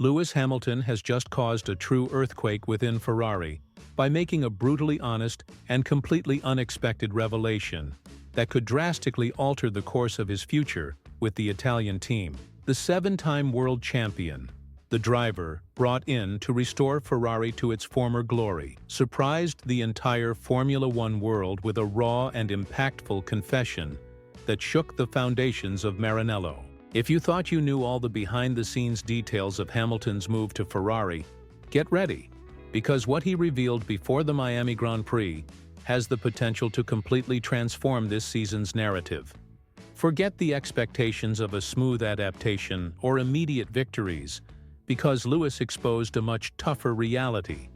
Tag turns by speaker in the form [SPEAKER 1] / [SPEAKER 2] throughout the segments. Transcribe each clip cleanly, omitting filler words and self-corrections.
[SPEAKER 1] Lewis Hamilton has just caused a true earthquake within Ferrari by making a brutally honest and completely unexpected revelation that could drastically alter the course of his future with the Italian team. The seven-time world champion, the driver brought in to restore Ferrari to its former glory, surprised the entire Formula One world with a raw and impactful confession that shook the foundations of Maranello. If you thought you knew all the behind-the-scenes details of Hamilton's move to Ferrari, get ready, because what he revealed before the Miami Grand Prix has the potential to completely transform this season's narrative. Forget the expectations of a smooth adaptation or immediate victories, because Lewis exposed a much tougher reality,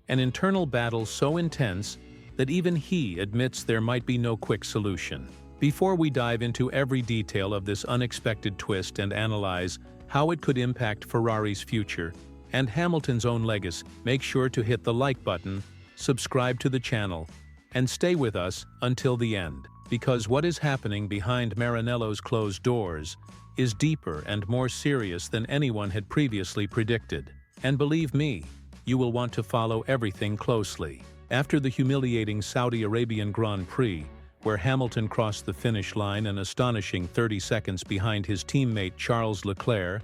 [SPEAKER 1] an internal battle so intense that even he admits there might be no quick solution. Before we dive into every detail of this unexpected twist and analyze how it could impact Ferrari's future and Hamilton's own legacy, make sure to hit the like button, subscribe to the channel, and stay with us until the end, because what is happening behind Maranello's closed doors is deeper and more serious than anyone had previously predicted. And believe me, you will want to follow everything closely. After the humiliating Saudi Arabian Grand Prix, where Hamilton crossed the finish line an astonishing 30 seconds behind his teammate Charles Leclerc,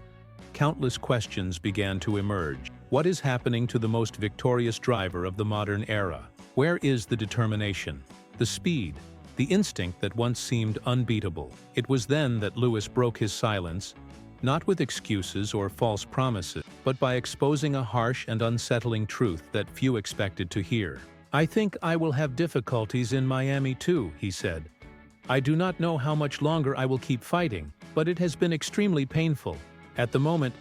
[SPEAKER 1] countless questions began to emerge. What is happening to the most victorious driver of the modern era? Where is the determination, the speed, the instinct that once seemed unbeatable? It was then that Lewis broke his silence, not with excuses or false promises, but by exposing a harsh and unsettling truth that few expected to hear. "I think I will have difficulties in Miami too," he said. "I do not know how much longer I will keep fighting, but it has been extremely painful. At the moment,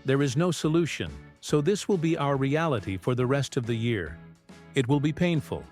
[SPEAKER 1] there is no solution, so this will be our reality for the rest of the year. It will be painful."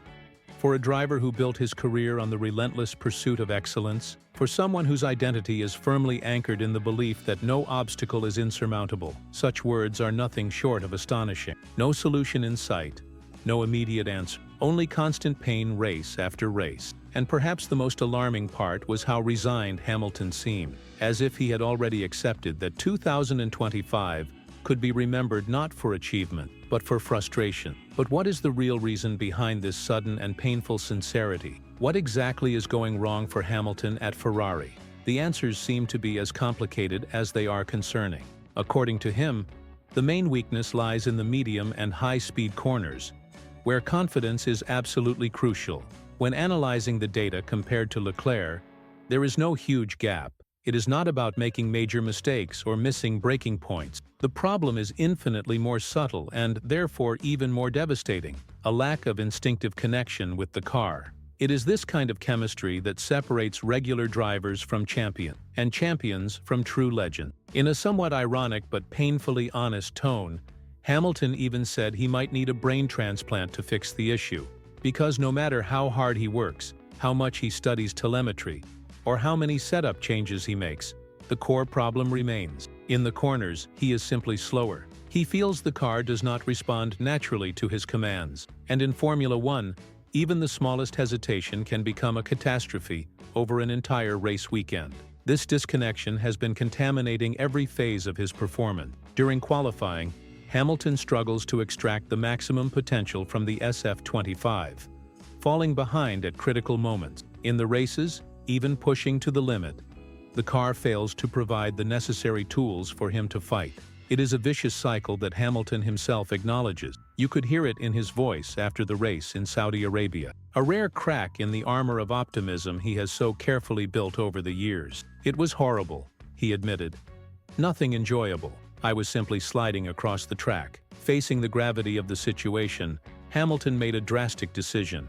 [SPEAKER 1] For a driver who built his career on the relentless pursuit of excellence, for someone whose identity is firmly anchored in the belief that no obstacle is insurmountable, such words are nothing short of astonishing. No solution in sight, no immediate answer, only constant pain race after race. And perhaps the most alarming part was how resigned Hamilton seemed, as if he had already accepted that 2025 could be remembered not for achievement, but for frustration. But what is the real reason behind this sudden and painful sincerity? What exactly is going wrong for Hamilton at Ferrari? The answers seem to be as complicated as they are concerning. According to him, the main weakness lies in the medium and high-speed corners, where confidence is absolutely crucial. When analyzing the data compared to Leclerc, there is no huge gap. It is not about making major mistakes or missing braking points. The problem is infinitely more subtle and, therefore, even more devastating: a lack of instinctive connection with the car. It is this kind of chemistry that separates regular drivers from champions, and champions from true legends. In a somewhat ironic but painfully honest tone, Hamilton even said he might need a brain transplant to fix the issue, because no matter how hard he works, how much he studies telemetry, or how many setup changes he makes, the core problem remains. In the corners, he is simply slower. He feels the car does not respond naturally to his commands. And in Formula One, even the smallest hesitation can become a catastrophe over an entire race weekend. This disconnection has been contaminating every phase of his performance. During qualifying, Hamilton struggles to extract the maximum potential from the SF25, falling behind at critical moments. In the races, even pushing to the limit, the car fails to provide the necessary tools for him to fight. It is a vicious cycle that Hamilton himself acknowledges. You could hear it in his voice after the race in Saudi Arabia, a rare crack in the armor of optimism he has so carefully built over the years. "It was horrible," he admitted. "Nothing enjoyable. I was simply sliding across the track." Facing the gravity of the situation, Hamilton made a drastic decision.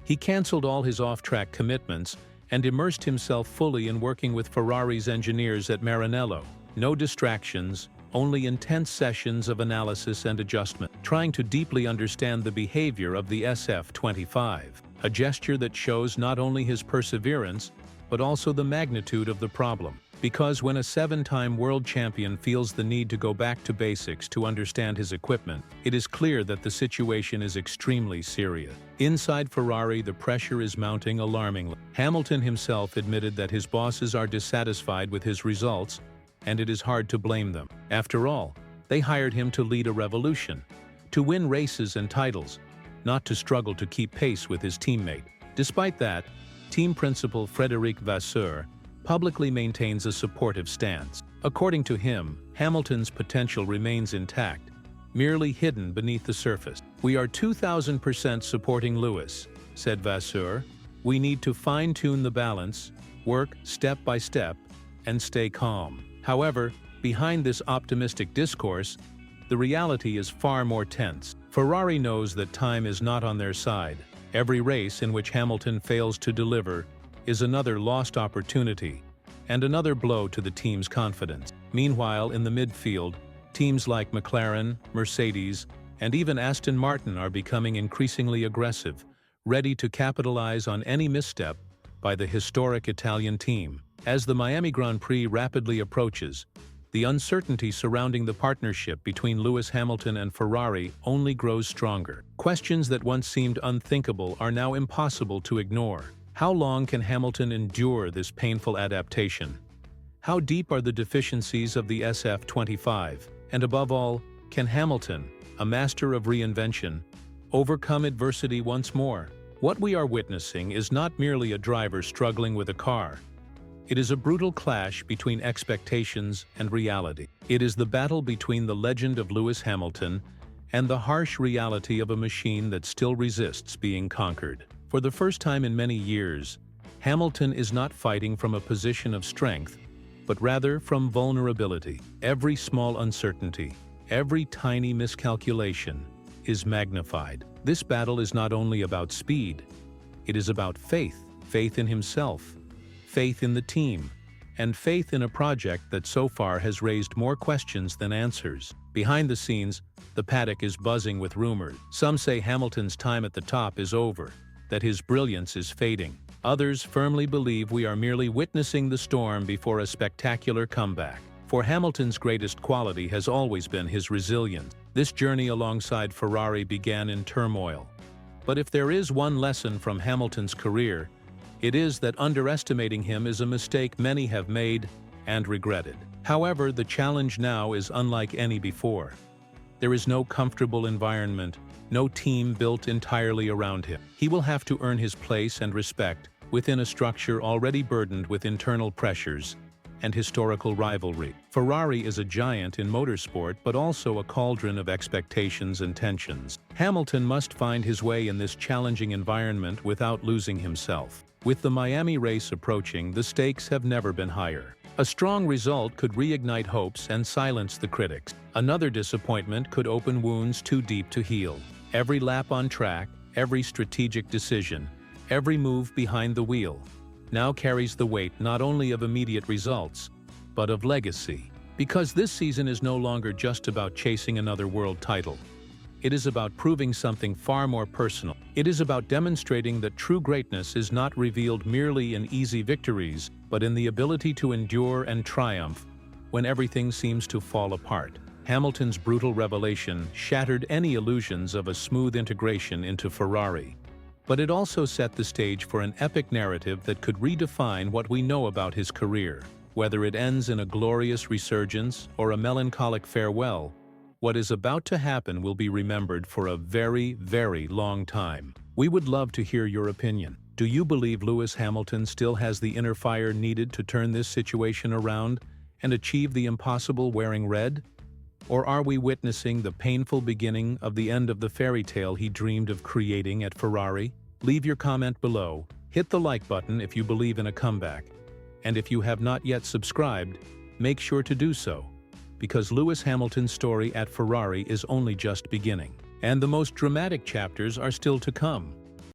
[SPEAKER 1] He canceled all his off-track commitments and immersed himself fully in working with Ferrari's engineers at Maranello. No distractions, only intense sessions of analysis and adjustment, trying to deeply understand the behavior of the SF25, a gesture that shows not only his perseverance, but also the magnitude of the problem. Because when a seven-time world champion feels the need to go back to basics to understand his equipment, it is clear that the situation is extremely serious. Inside Ferrari, the pressure is mounting alarmingly. Hamilton himself admitted that his bosses are dissatisfied with his results, and it is hard to blame them. After all, They hired him to lead a revolution, to win races and titles, not to struggle to keep pace with his teammate. Despite that, team principal Frédéric Vasseur publicly maintains a supportive stance. According to him, Hamilton's potential remains intact, merely hidden beneath the surface. "We are 2000% supporting Lewis," said Vasseur. "We need to fine-tune the balance, work step by step, and stay calm." However, behind this optimistic discourse, the reality is far more tense. Ferrari knows that time is not on their side. Every race in which Hamilton fails to deliver is another lost opportunity and another blow to the team's confidence. Meanwhile, in the midfield, teams like McLaren, Mercedes, and even Aston Martin are becoming increasingly aggressive, ready to capitalize on any misstep by the historic Italian team. As the Miami Grand Prix rapidly approaches, the uncertainty surrounding the partnership between Lewis Hamilton and Ferrari only grows stronger. Questions that once seemed unthinkable are now impossible to ignore. How long can Hamilton endure this painful adaptation? How deep are the deficiencies of the SF25? And above all, can Hamilton, a master of reinvention, overcome adversity once more? What we are witnessing is not merely a driver struggling with a car. It is a brutal clash between expectations and reality. It is the battle between the legend of Lewis Hamilton and the harsh reality of a machine that still resists being conquered. For the first time in many years, Hamilton is not fighting from a position of strength, but rather from vulnerability. Every small uncertainty, every tiny miscalculation is magnified. This battle is not only about speed, it is about faith, faith in himself, faith in the team, and faith in a project that so far has raised more questions than answers. Behind the scenes, the paddock is buzzing with rumors. Some say Hamilton's time at the top is over, that his brilliance is fading. Others firmly believe we are merely witnessing the storm before a spectacular comeback. For Hamilton's greatest quality has always been his resilience. This journey alongside Ferrari began in turmoil. But if there is one lesson from Hamilton's career, it is that underestimating him is a mistake many have made and regretted. However, the challenge now is unlike any before. There is no comfortable environment, no team built entirely around him. He will have to earn his place and respect within a structure already burdened with internal pressures and historical rivalry. Ferrari is a giant in motorsport, but also a cauldron of expectations and tensions. Hamilton must find his way in this challenging environment without losing himself. With the Miami race approaching, the stakes have never been higher. A strong result could reignite hopes and silence the critics. Another disappointment could open wounds too deep to heal. Every lap on track, every strategic decision, every move behind the wheel now carries the weight not only of immediate results, but of legacy. Because this season is no longer just about chasing another world title. It is about proving something far more personal. It is about demonstrating that true greatness is not revealed merely in easy victories, but in the ability to endure and triumph when everything seems to fall apart. Hamilton's brutal revelation shattered any illusions of a smooth integration into Ferrari. But it also set the stage for an epic narrative that could redefine what we know about his career. Whether it ends in a glorious resurgence or a melancholic farewell, what is about to happen will be remembered for a very, very long time. We would love to hear your opinion. Do you believe Lewis Hamilton still has the inner fire needed to turn this situation around and achieve the impossible wearing red? Or are we witnessing the painful beginning of the end of the fairy tale he dreamed of creating at Ferrari? Leave your comment below, hit the like button if you believe in a comeback, and if you have not yet subscribed, make sure to do so, because Lewis Hamilton's story at Ferrari is only just beginning, and the most dramatic chapters are still to come.